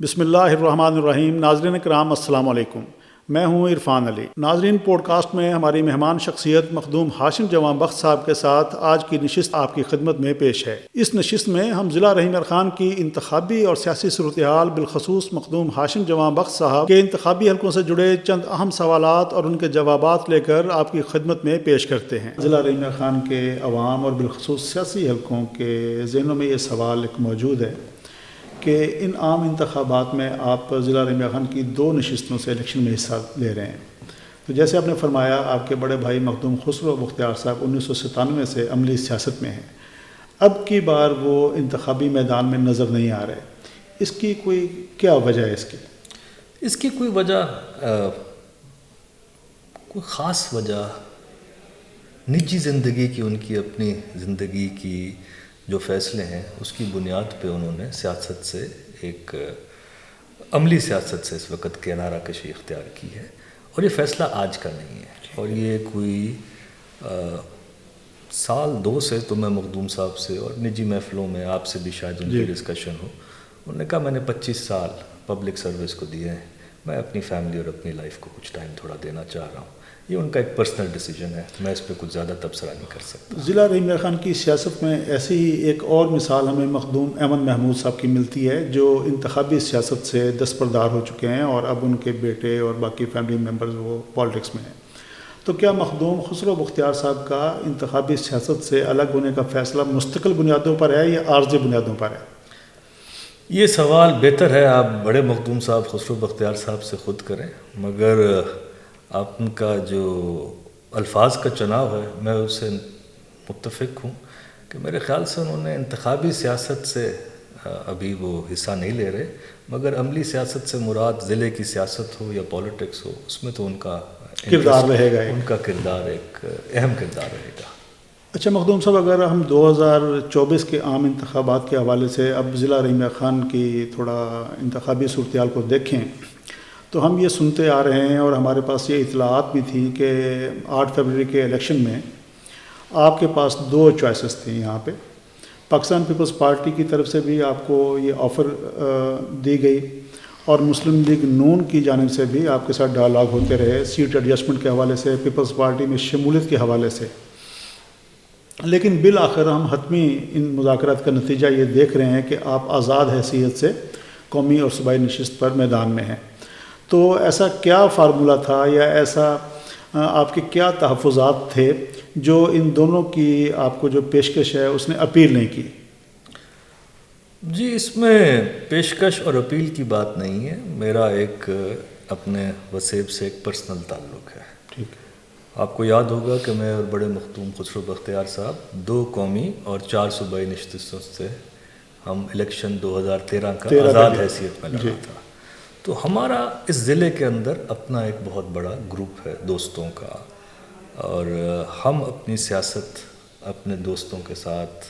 بسم اللہ الرحمن الرحیم۔ ناظرین کرام السلام علیکم، میں ہوں عرفان علی۔ ناظرین، پوڈ کاسٹ میں ہماری مہمان شخصیت مخدوم ہاشم جوان بخش صاحب کے ساتھ آج کی نشست آپ کی خدمت میں پیش ہے۔ اس نشست میں ہم ضلع رحیم خان کی انتخابی اور سیاسی صورتحال بالخصوص مخدوم ہاشم جوان بخش صاحب کے انتخابی حلقوں سے جڑے چند اہم سوالات اور ان کے جوابات لے کر آپ کی خدمت میں پیش کرتے ہیں۔ ضلع رحیم خان کے عوام اور بالخصوص سیاسی حلقوں کے ذہنوں میں یہ سوال ایک موجود ہے کہ ان عام انتخابات میں آپ ضلع رحیم خان کی 2 نشستوں سے الیکشن میں حصہ لے رہے ہیں۔ تو جیسے آپ نے فرمایا، آپ کے بڑے بھائی مخدوم خسرو بختیار صاحب 1997 سے عملی سیاست میں ہیں، اب کی بار وہ انتخابی میدان میں نظر نہیں آ رہے۔ اس کی کوئی کیا وجہ ہے؟ اس کی کوئی وجہ، کوئی خاص وجہ نجی زندگی کی، ان کی اپنی زندگی کی جو فیصلے ہیں اس کی بنیاد پہ انہوں نے سیاست سے، ایک عملی سیاست سے اس وقت کنارہ کشی اختیار کی ہے، اور یہ فیصلہ آج کا نہیں ہے، اور یہ کوئی سال 2 سے تو میں مخدوم صاحب سے اور نجی محفلوں میں آپ سے بھی شاید ان کی ڈسکشن ہو، انہوں نے کہا میں نے 25 سال پبلک سروس کو دیے ہیں، میں اپنی فیملی اور اپنی لائف کو کچھ ٹائم تھوڑا دینا چاہ رہا ہوں۔ یہ ان کا ایک پرسنل ڈیسیجن ہے، میں اس پہ کچھ زیادہ تبصرہ نہیں کر سکتا۔ ضلع رحیم خان کی سیاست میں ایسی ہی ایک اور مثال ہمیں مخدوم ایمن محمود صاحب کی ملتی ہے، جو انتخابی سیاست سے دستبردار ہو چکے ہیں اور اب ان کے بیٹے اور باقی فیملی ممبرز وہ پالیٹکس میں ہیں۔ تو کیا مخدوم خسرو بختیار صاحب کا انتخابی سیاست سے الگ ہونے کا فیصلہ مستقل بنیادوں پر ہے یا عارضی بنیادوں پر ہے؟ یہ سوال بہتر ہے آپ بڑے مخدوم صاحب خسرو بختیار صاحب سے خود کریں، مگر آپ ان کا جو الفاظ کا چناؤ ہے میں اس سے متفق ہوں کہ میرے خیال سے انہوں نے انتخابی سیاست سے ابھی وہ حصہ نہیں لے رہے، مگر عملی سیاست سے مراد ضلع کی سیاست ہو یا پالیٹکس ہو، اس میں تو ان کا کردار رہے گا، ان کا کردار ایک اہم کردار رہے گا۔ اچھا مخدوم صاحب، اگر ہم 2024 کے عام انتخابات کے حوالے سے اب ضلع رحیم خان کی تھوڑا انتخابی صورتحال کو دیکھیں تو ہم یہ سنتے آ رہے ہیں اور ہمارے پاس یہ اطلاعات بھی تھی کہ 8 فروری کے الیکشن میں آپ کے پاس 2 چوائسز تھیں۔ یہاں پہ پاکستان پیپلز پارٹی کی طرف سے بھی آپ کو یہ آفر دی گئی اور مسلم لیگ نون کی جانب سے بھی آپ کے ساتھ ڈائلاگ ہوتے رہے، سیٹ ایڈجسٹمنٹ کے حوالے سے، پیپلز پارٹی میں شمولیت کے حوالے سے، لیکن بالآخر ہم حتمی ان مذاکرات کا نتیجہ یہ دیکھ رہے ہیں کہ آپ آزاد حیثیت سے قومی اور صوبائی نشست پر میدان میں ہیں۔ تو ایسا کیا فارمولہ تھا یا ایسا آپ کے کیا تحفظات تھے جو ان دونوں کی آپ کو جو پیشکش ہے اس نے اپیل نہیں کی؟ جی، اس میں پیشکش اور اپیل کی بات نہیں ہے، میرا ایک اپنے وسیب سے ایک پرسنل تعلق ہے۔ ٹھیک ہے۔ آپ کو یاد ہوگا کہ میں اور بڑے مخدوم خسرو بختیار صاحب 2 قومی اور 4 صوبائی نشستوں سے ہم الیکشن 2013 کا آزاد حیثیت میں لڑا تھا۔ تو ہمارا اس ضلع کے اندر اپنا ایک بہت بڑا گروپ ہے دوستوں کا، اور ہم اپنی سیاست اپنے دوستوں کے ساتھ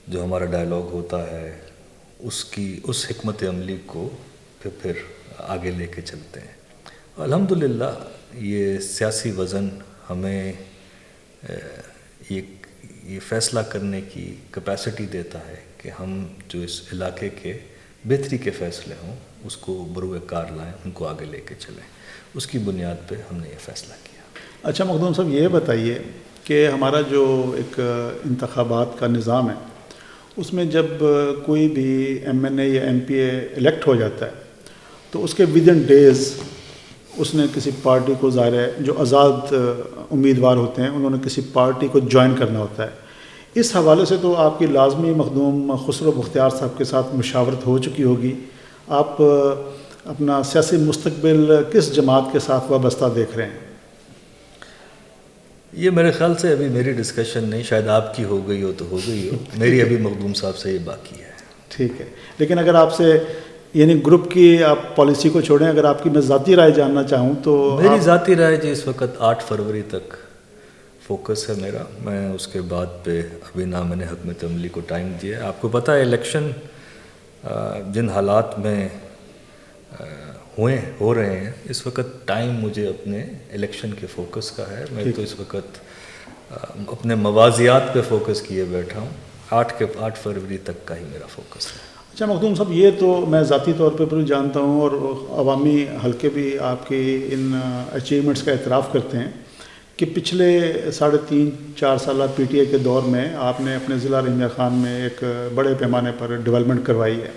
جو ہمارا ڈائلاگ ہوتا ہے اس حکمت عملی کو پھر آگے لے کے چلتے ہیں۔ الحمدللہ یہ سیاسی وزن ہمیں یہ فیصلہ کرنے کی کیپیسٹی دیتا ہے کہ ہم جو اس علاقے کے بہتری کے فیصلے ہوں اس کو بروئے کار لائیں، ان کو آگے لے کے چلیں۔ اس کی بنیاد پہ ہم نے یہ فیصلہ کیا۔ اچھا مخدوم صاحب، یہ بتائیے کہ ہمارا جو ایک انتخابات کا نظام ہے اس میں جب کوئی بھی ایم این اے یا ایم پی اے الیکٹ ہو جاتا ہے تو اس کے ودن ڈیز اس نے کسی پارٹی کو، ظاہر ہے جو آزاد امیدوار ہوتے ہیں انہوں نے کسی پارٹی کو جوائن کرنا ہوتا ہے۔ اس حوالے سے تو آپ کی لازمی مخدوم خسرو بختیار صاحب کے ساتھ مشاورت ہو چکی ہوگی، آپ اپنا سیاسی مستقبل کس جماعت کے ساتھ وابستہ دیکھ رہے ہیں؟ یہ میرے خیال سے ابھی میری ڈسکشن نہیں، شاید آپ کی ہو گئی ہو تو ہو گئی ہو، میری ابھی مخدوم صاحب سے یہ باقی ہے۔ ٹھیک ہے، لیکن اگر آپ سے یعنی گروپ کی آپ پالیسی کو چھوڑیں، اگر آپ کی میں ذاتی رائے جاننا چاہوں تو میری ذاتی رائے جی اس وقت 8 فروری تک فوکس ہے میرا، میں اس کے بعد پہ ابھی نہ میں نے حکمت عملی کو ٹائم دیا ہے۔ آپ کو پتہ ہے الیکشن جن حالات میں ہو رہے ہیں اس وقت ٹائم مجھے اپنے الیکشن کے فوکس کا ہے، میں تو اس وقت اپنے موازیات پہ فوکس کیے بیٹھا ہوں، 8 فروری تک کا ہی میرا فوکس ہے۔ اچھا مخدوم صاحب، یہ تو میں ذاتی طور پہ بھی جانتا ہوں اور عوامی حلقے بھی آپ کی ان اچیومنٹس کا اعتراف کرتے ہیں کہ پچھلے 3.5-4 سالہ پی ٹی اے کے دور میں آپ نے اپنے ضلع رحیمیہ خان میں ایک بڑے پیمانے پر ڈیولپمنٹ کروائی ہے.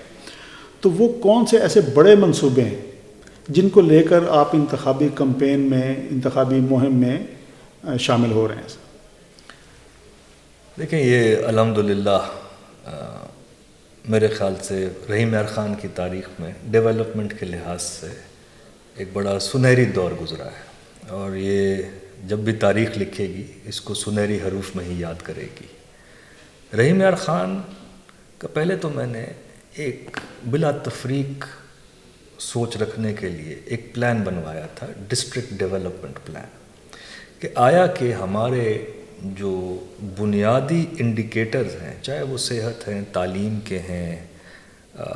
تو وہ کون سے ایسے بڑے منصوبے ہیں جن کو لے کر آپ انتخابی کمپین میں، انتخابی مہم میں شامل ہو رہے ہیں؟ دیکھیں، یہ الحمدللہ میرے خیال سے رحیم یار خان کی تاریخ میں ڈیولپمنٹ کے لحاظ سے ایک بڑا سنہری دور گزرا ہے، اور یہ جب بھی تاریخ لکھے گی اس کو سنہری حروف میں ہی یاد کرے گی. رحیم یار خان کا پہلے تو میں نے ایک بلا تفریق سوچ رکھنے کے لیے ایک پلان بنوایا تھا، ڈسٹرکٹ ڈیولپمنٹ پلان، کہ آیا کہ ہمارے جو بنیادی انڈیکیٹرز ہیں، چاہے وہ صحت ہیں، تعلیم کے ہیں،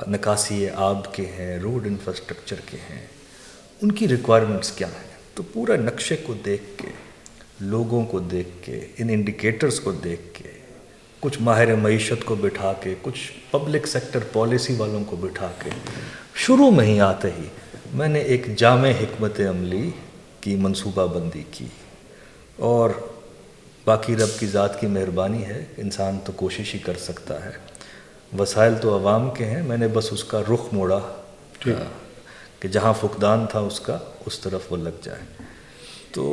نکاسی آب کے ہیں، روڈ انفراسٹرکچر کے ہیں، ان کی ریکوائرمنٹس کیا ہیں. تو پورا نقشے کو دیکھ کے، لوگوں کو دیکھ کے، ان انڈیکیٹرز کو دیکھ کے، کچھ ماہر معیشت کو بٹھا کے، کچھ پبلک سیکٹر پالیسی والوں کو بٹھا کے، شروع میں ہی آتے ہی میں نے ایک جامع حکمت عملی کی منصوبہ بندی کی. اور باقی رب کی ذات کی مہربانی ہے، انسان تو کوشش ہی کر سکتا ہے، وسائل تو عوام کے ہیں، میں نے بس اس کا رخ موڑا کہ جہاں فقدان تھا اس کا، اس طرف وہ لگ جائے. تو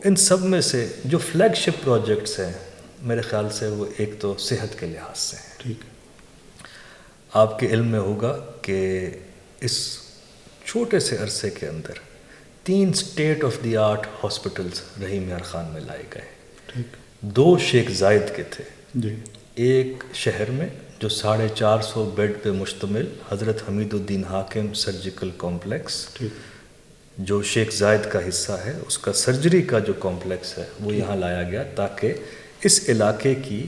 ان سب میں سے جو فلیگ شپ پروجیکٹس ہیں میرے خیال سے وہ ایک تو صحت کے لحاظ سے ہیں. ٹھیک. آپ کے علم میں ہوگا کہ اس چھوٹے سے عرصے کے اندر 3 state of the art hospitals Rahim Yar Khan میں لائے گئے. ٹھیک. 2 شیخ زائد کے تھے. جی. ایک شہر میں جو 450 بیڈ پہ مشتمل حضرت حمید الدین حاکم سرجیکل کمپلیکس، جو شیخ زائد کا حصہ ہے، اس کا سرجری کا جو کمپلیکس ہے وہ یہاں لایا گیا تاکہ اس علاقے کی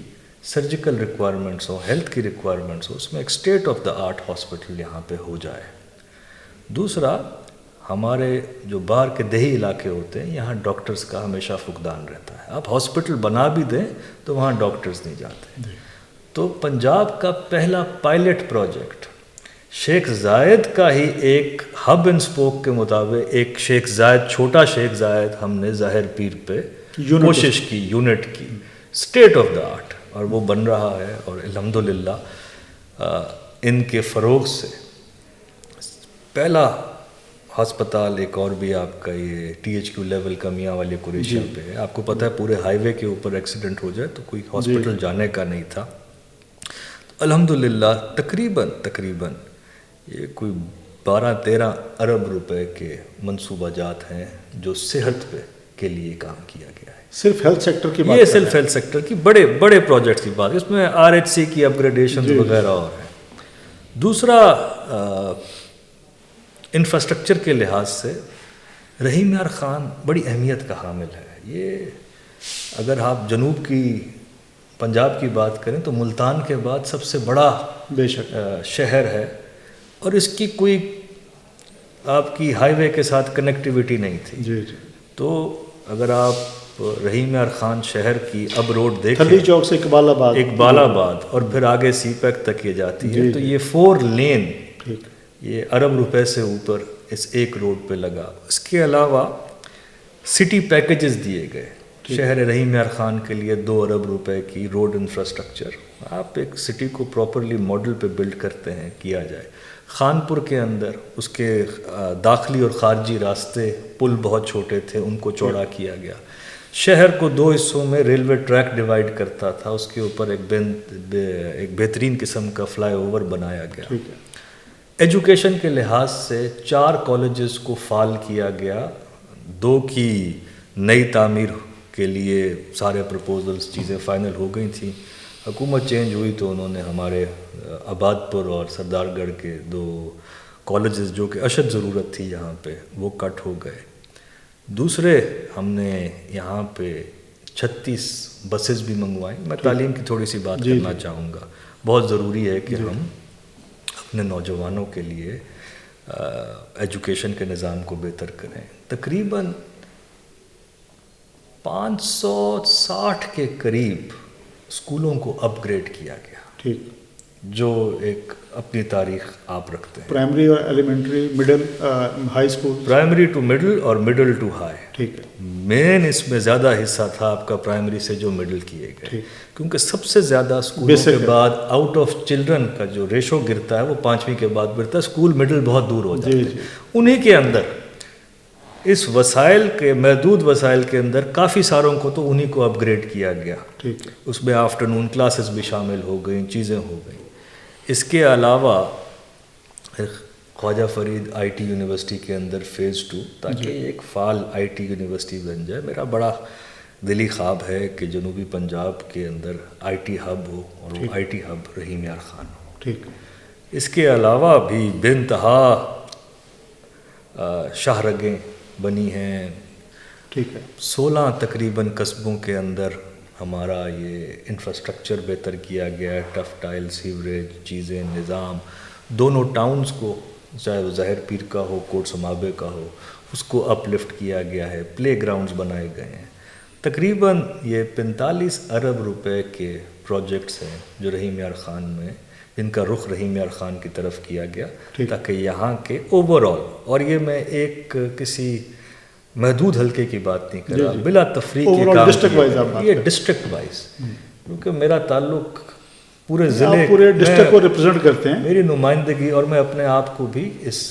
سرجیکل ریکوائرمنٹس ہوں، ہیلتھ کی ریکوائرمنٹس ہوں، اس میں ایک state of the art hospital یہاں پہ ہو جائے. دوسرا، ہمارے جو باہر کے دیہی علاقے ہوتے ہیں یہاں ڈاکٹرز کا ہمیشہ فقدان رہتا ہے. آپ ہاسپٹل بنا بھی دیں تو وہاں ڈاکٹرز نہیں جاتے. تو پنجاب کا پہلا پائلٹ پروجیکٹ شیخ زائد کا ہی ایک ہب اینڈ اسپوک کے مطابق ایک شیخ زائد، چھوٹا شیخ زائد ہم نے ظاہر پیر پہ کوشش کی، یونٹ کی، اسٹیٹ آف دا آرٹ، اور وہ بن رہا ہے. اور الحمدللہ ان کے فروغ سے پہلا ہسپتال ایک اور بھی آپ کا یہ ٹی ایچ کیو لیول کا میاں والی قریشہ پہ ہے. آپ کو پتہ ہے پورے ہائی وے کے اوپر ایکسیڈنٹ ہو جائے تو کوئی ہاسپٹل جانے کا نہیں تھا. الحمدللہ تقریباً یہ کوئی 12-13 ارب روپے کے منصوبہ جات ہیں جو صحت پہ کے لیے کام کیا گیا ہے. صرف ہیلتھ سیکٹر کی بات، یہ صرف ہیلتھ سیکٹر کی بڑے بڑے پروجیکٹس کی بات، اس میں آر ایچ سی کی اپگریڈیشن وغیرہ اور ہیں. دوسرا، انفراسٹرکچر کے لحاظ سے رحیم یار خان بڑی اہمیت کا حامل ہے. یہ اگر آپ جنوب کی پنجاب کی بات کریں تو ملتان کے بعد سب سے بڑا بے شک شہر ہے، اور اس کی کوئی آپ کی ہائی وے کے ساتھ کنیکٹیویٹی نہیں تھی. جی جی. تو اگر آپ رحیم یار خان شہر کی اب روڈ دیکھیں، تھلی چوک سے اقبال آباد اور پھر آگے سی پیک تک یہ جاتی ہے، تو یہ 4 لین یہ ارب روپے سے اوپر اس ایک روڈ پہ لگا. اس کے علاوہ سٹی پیکیجز دیے گئے شہر رحیم یار خان کے لیے 2 ارب روپے کی روڈ انفراسٹرکچر. آپ ایک سٹی کو پراپرلی ماڈل پہ بلڈ کرتے ہیں، کیا جائے. خانپور کے اندر اس کے داخلی اور خارجی راستے، پل بہت چھوٹے تھے، ان کو چوڑا کیا گیا. شہر کو 2 حصوں میں ریلوے ٹریک ڈیوائیڈ کرتا تھا، اس کے اوپر ایک بہترین قسم کا فلائی اوور بنایا گیا. ایجوکیشن کے لحاظ سے 4 کالجز کو فعال کیا گیا. 2 کی نئی تعمیر کے لیے سارے پرپوزلز چیزیں فائنل ہو گئی تھیں. حکومت چینج ہوئی تو انہوں نے ہمارے آباد پور اور سردار گڑھ کے 2 کالجز جو کہ اشد ضرورت تھی یہاں پہ، وہ کٹ ہو گئے. دوسرے، ہم نے یہاں پہ 36 بسز بھی منگوائیں. میں تعلیم کی تھوڑی سی بات کرنا چاہوں گا. بہت ضروری ہے کہ ہم اپنے نوجوانوں کے لیے ایجوکیشن کے نظام کو بہتر کریں. تقریباً 560 کے قریب اسکولوں کو اپ گریڈ کیا گیا. ٹھیک. جو ایک اپنی تاریخ آپ رکھتے ہیں. پرائمری اور elementary, middle, high school. Primary to middle اور مڈل ٹو ہائی. ٹھیک ہے. مین اس میں زیادہ حصہ تھا آپ کا پرائمری سے جو مڈل کیے گئے، کیونکہ سب سے زیادہ اسکولوں کے بعد آؤٹ آف چلڈرن کا جو ریشو گرتا ہے وہ 5ویں کے بعد گرتا ہے. اسکول مڈل بہت دور ہو جاتے ہیں. انہی کے اندر اس وسائل کے محدود وسائل کے اندر کافی ساروں کو تو انہی کو اپ گریڈ کیا گیا. ٹھیک ہے. اس میں آفٹرنون کلاسز بھی شامل ہو گئیں، چیزیں ہو گئیں. اس کے علاوہ Khwaja Farid I T university کے اندر فیز 2، تاکہ ایک فعال آئی ٹی یونیورسٹی بن جائے. میرا بڑا دلی خواب ہے کہ جنوبی پنجاب کے اندر آئی ٹی ہب ہو، اور وہ آئی ٹی ہب رحیم یار خان ہو. ٹھیک. اس کے علاوہ بھی بے انتہا شاہرگیں بنی ہیں. ٹھیک ہے. 16 تقریباً قصبوں کے اندر ہمارا یہ انفراسٹرکچر بہتر کیا گیا ہے. ٹف ٹائل، سیوریج، چیزیں، نظام. دونوں ٹاؤنز کو، چاہے وہ ظاہر پیر کا ہو، کوٹ سمابے کا ہو، اس کو اپ لفٹ کیا گیا ہے. پلے گراؤنڈز بنائے گئے ہیں. تقریباً یہ 45 ارب روپے کے پروجیکٹس ہیں جو رحیم یار خان میں، جن کا رخ رحیم یار خان کی طرف کیا گیا، تاکہ یہاں کے اوور آل، اور یہ میں ایک کسی محدود حلقے کی بات نہیں کر رہا، بلا تفریق یہ کام، یہ ڈسٹرکٹ وائز، کیونکہ میرا تعلق پورے ضلع، پورے ڈسٹرکٹ کو ریپرزینٹ کرتے ہیں. میری نمائندگی، اور میں اپنے آپ کو بھی اس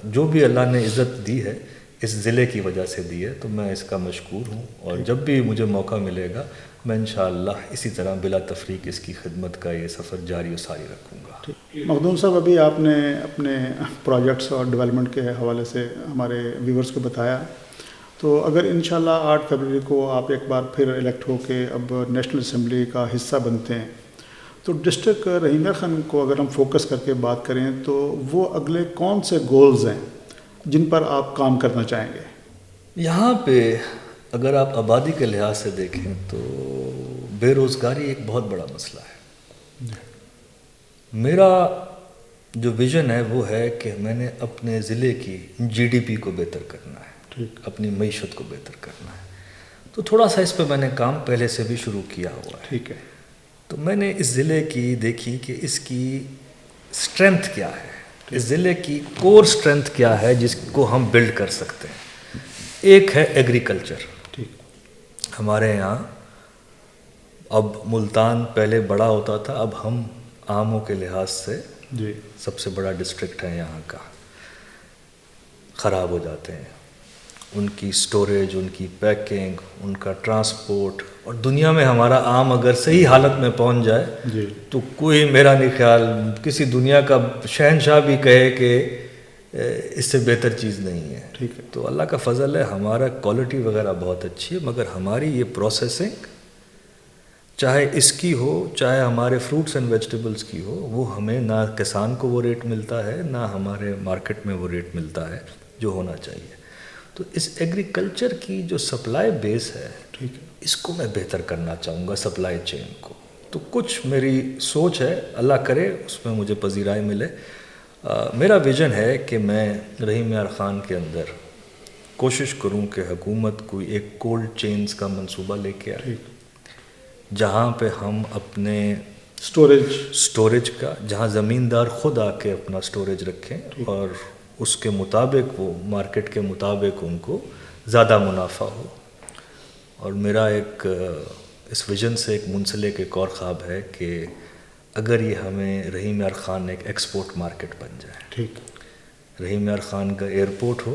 جو بھی اللہ نے عزت دی ہے اس ضلع کی وجہ سے دی ہے، تو میں اس کا مشکور ہوں. اور جب بھی مجھے موقع ملے گا میں انشاءاللہ اسی طرح بلا تفریق اس کی خدمت کا یہ سفر جاری و ساری رکھوں گا. مخدوم صاحب، ابھی آپ نے اپنے پروجیکٹس اور ڈیولپمنٹ کے حوالے سے ہمارے ویورز کو بتایا، تو اگر انشاءاللہ 8 فروری کو آپ ایک بار پھر الیکٹ ہو کے اب نیشنل اسمبلی کا حصہ بنتے ہیں، تو ڈسٹرکٹ رحیم یار خان کو اگر ہم فوکس کر کے بات کریں تو وہ اگلے کون سے گولز ہیں جن پر آپ کام کرنا چاہیں گے؟ یہاں پہ اگر آپ آبادی کے لحاظ سے دیکھیں تو بے روزگاری ایک بہت بڑا مسئلہ ہے. میرا جو ویژن ہے وہ ہے کہ میں نے اپنے ضلع کی جی ڈی پی کو بہتر کرنا ہے، اپنی معیشت کو بہتر کرنا ہے. تو تھوڑا سا اس پہ میں نے کام پہلے سے بھی شروع کیا ہوا ہے. ٹھیک ہے. تو میں نے اس ضلع کی دیکھی کہ اس کی اسٹرینتھ کیا ہے، اس ضلع کی کور اسٹرینتھ کیا ہے جس کو ہم بلڈ کر سکتے ہیں. ایک ہے ایگریکلچر. ہمارے یہاں اب ملتان پہلے بڑا ہوتا تھا، اب ہم آموں کے لحاظ سے سب سے بڑا ڈسٹرکٹ ہے یہاں کا. خراب ہو جاتے ہیں ان کی سٹوریج، ان کی پیکنگ، ان کا ٹرانسپورٹ. اور دنیا میں ہمارا آم اگر صحیح حالت میں پہنچ جائے تو کوئی، میرا نہیں خیال کسی دنیا کا شہنشاہ بھی کہے کہ اس سے بہتر چیز نہیں ہے. ٹھیک ہے. تو اللہ کا فضل ہے، ہمارا کوالٹی وغیرہ بہت اچھی ہے، مگر ہماری یہ پروسیسنگ چاہے اس کی ہو، چاہے ہمارے فروٹس اینڈ ویجیٹیبلس کی ہو، وہ ہمیں نہ کسان کو وہ ریٹ ملتا ہے، نہ ہمارے مارکیٹ میں وہ ریٹ ملتا ہے جو ہونا چاہیے. تو اس ایگریکلچر کی جو سپلائی بیس ہے، ٹھیک ہے، اس کو میں بہتر کرنا چاہوں گا، سپلائی چین کو. تو کچھ میری سوچ ہے، اللہ کرے اس میں مجھے پذیرائی ملے. میرا ویژن ہے کہ میں رحیم یار خان کے اندر کوشش کروں کہ حکومت کوئی ایک کولڈ چینز کا منصوبہ لے کے آئے، جہاں پہ ہم اپنے سٹوریج کا، جہاں زمیندار خود آ کے اپنا سٹوریج رکھیں اور اس کے مطابق وہ مارکیٹ کے مطابق ان کو زیادہ منافع ہو. اور میرا ایک اس ویژن سے ایک منسلک ایک اور خواب ہے کہ اگر یہ ہمیں رحیم یار خان ایک ایکسپورٹ مارکیٹ بن جائے. ٹھیک. رحیم یار خان کا ایئرپورٹ ہو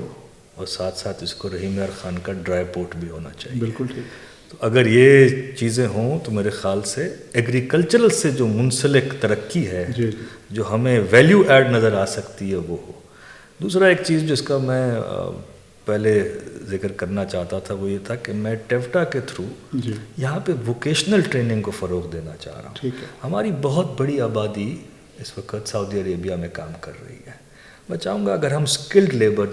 اور ساتھ ساتھ اس کو رحیم یار خان کا ڈرائی پورٹ بھی ہونا چاہیے. بالکل ٹھیک. تو اگر یہ چیزیں ہوں تو میرے خیال سے ایگریکلچرل سے جو منسلک ترقی ہے، جو ہمیں ویلیو ایڈ نظر آ سکتی ہے، وہ ہو. دوسرا ایک چیز جس کا میں پہلے ذکر کرنا چاہتا تھا وہ یہ تھا کہ میں ٹیفٹا کے تھرو یہاں پہ ووکیشنل ٹریننگ کو فروغ دینا چاہ رہا ہوں. ہماری بہت بڑی آبادی اس وقت سعودی عربیہ میں کام کر رہی ہے. میں چاہوں گا اگر ہم اسکلڈ لیبر،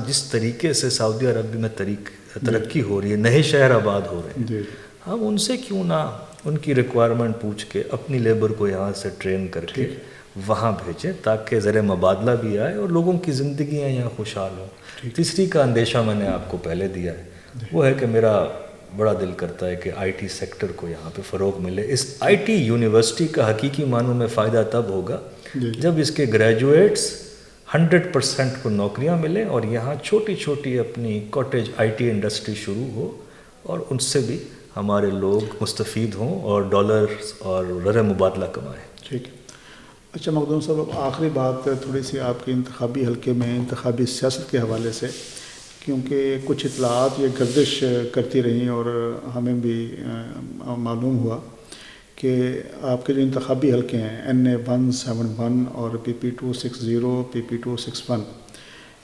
جس طریقے سے سعودی عرب میں ترقی ہو رہی ہے، نئے شہر آباد ہو رہے ہیں، ہم ان سے کیوں نہ ان کی ریکوائرمنٹ پوچھ کے اپنی لیبر کو یہاں سے ٹرین کر کے وہاں بھیجیں، تاکہ زر مبادلہ بھی آئے اور لوگوں کی زندگیاں یہاں خوشحال ہوں. تیسری کا اندیشہ میں نے آپ کو پہلے دیا ہے، وہ ہے کہ میرا بڑا دل کرتا ہے کہ آئی ٹی سیکٹر کو یہاں پہ فروغ ملے. اس آئی ٹی یونیورسٹی کا حقیقی معنوں میں فائدہ تب ہوگا جب اس کے گریجویٹس 100% کو نوکریاں ملیں اور یہاں چھوٹی چھوٹی اپنی کاٹیج آئی ٹی انڈسٹری شروع ہو اور ان سے بھی ہمارے لوگ مستفید ہوں اور ڈالرز اور زر مبادلہ کمائیں. ٹھیک ہے. اچھا مخدوم صاحب، اب آخری بات تھوڑی سی آپ کے انتخابی حلقے میں انتخابی سیاست کے حوالے سے، کیونکہ کچھ اطلاعات یہ گردش کرتی رہیں اور ہمیں بھی معلوم ہوا کہ آپ کے جو انتخابی حلقے ہیں NA171 اور PP260 PP261،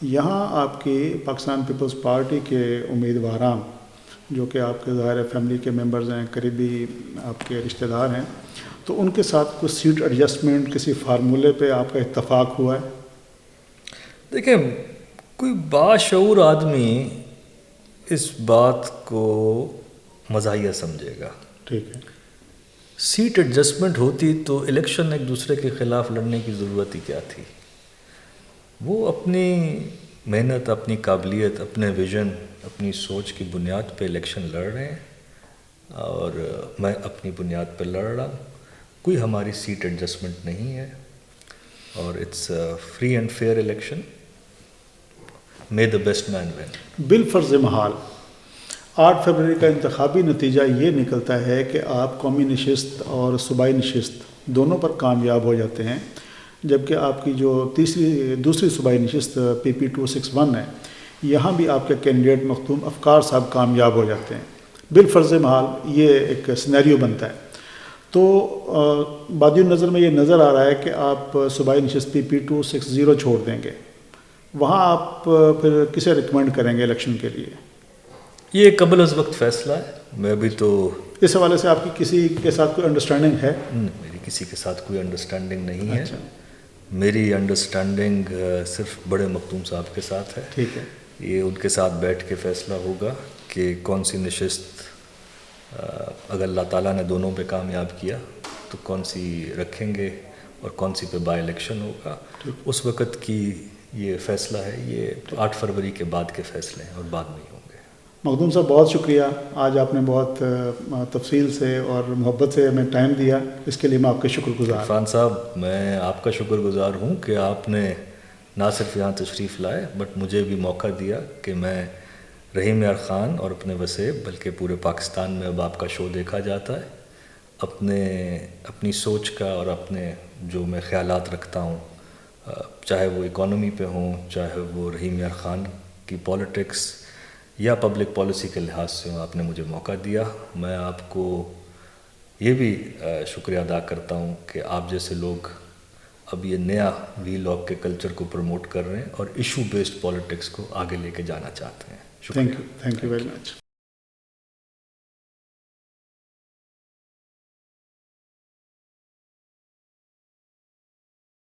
یہاں آپ کی پاکستان پیپلز پارٹی کے امیدواران جو کہ آپ کے ظاہر فیملی کے ممبرز ہیں، قریبی آپ کے رشتہ دار ہیں، تو ان کے ساتھ کچھ سیٹ ایڈجسٹمنٹ کسی فارمولے پہ آپ کا اتفاق ہوا ہے؟ دیکھیں، کوئی باشعور آدمی اس بات کو مزاحیہ سمجھے گا. ٹھیک ہے. سیٹ ایڈجسٹمنٹ ہوتی تو الیکشن ایک دوسرے کے خلاف لڑنے کی ضرورت ہی کیا تھی. وہ اپنی محنت، اپنی قابلیت، اپنے ویژن، اپنی سوچ کی بنیاد پہ الیکشن لڑ رہے ہیں اور میں اپنی بنیاد پہ لڑ رہا ہوں. کوئی ہماری سیٹ ایڈجسٹمنٹ نہیں ہے اور it's free and fair election. May the best man win. بالفرض محال 8 فروری کا انتخابی نتیجہ یہ نکلتا ہے کہ آپ قومی نشست اور صوبائی نشست دونوں پر کامیاب ہو جاتے ہیں، جبکہ آپ کی جو دوسری صوبائی نشست PP261 ہے، یہاں بھی آپ کے کینڈیڈیٹ مختوم افکار صاحب کامیاب ہو جاتے ہیں. بالفرض محال یہ ایک سینیریو بنتا ہے. تو بادی النظر میں یہ نظر آ رہا ہے کہ آپ صوبائی نشست PP260 چھوڑ دیں گے. وہاں آپ پھر کسے ریکمینڈ کریں گے الیکشن کے لیے؟ یہ قبل از وقت فیصلہ ہے. میں بھی تو اس حوالے سے آپ کی کسی کے ساتھ کوئی انڈرسٹینڈنگ ہے؟ میری کسی کے ساتھ کوئی انڈرسٹینڈنگ نہیں ہے. میری انڈرسٹینڈنگ صرف بڑے مختوم صاحب کے ساتھ ہے. ٹھیک ہے. یہ ان کے ساتھ بیٹھ کے فیصلہ ہوگا کہ کون سی نشست اگر اللہ تعالیٰ نے دونوں پہ کامیاب کیا تو کون سی رکھیں گے اور کون سی پہ بائی الیکشن ہوگا. اس وقت کی یہ فیصلہ ہے. یہ 8 فروری کے بعد کے فیصلے ہیں اور بعد میں ہی ہوں گے. مخدوم صاحب بہت شکریہ، آج آپ نے بہت تفصیل سے اور محبت سے ہمیں ٹائم دیا، اس کے لیے میں آپ کے شکر گزار. عرفان صاحب، میں آپ کا شکر گزار ہوں کہ آپ نے نہ صرف یہاں تشریف لائے بٹ مجھے بھی موقع دیا کہ میں رحیم یار خان اور اپنے وسیب بلکہ پورے پاکستان میں اب آپ کا شو دیکھا جاتا ہے. اپنی سوچ کا اور اپنے جو میں خیالات رکھتا ہوں، چاہے وہ اکانومی پہ ہوں، چاہے وہ رحیم یار خان کی پالیٹکس یا پبلک پالیسی کے لحاظ سے ہوں، آپ نے مجھے موقع دیا. میں آپ کو یہ بھی شکریہ ادا کرتا ہوں کہ آپ جیسے لوگ اب یہ نیا وی لاگ کے کلچر کو پروموٹ کر رہے ہیں اور ایشو بیسڈ پالیٹکس کو آگے لے کے جانا چاہتے ہیں. شکریہ. Thank you very much.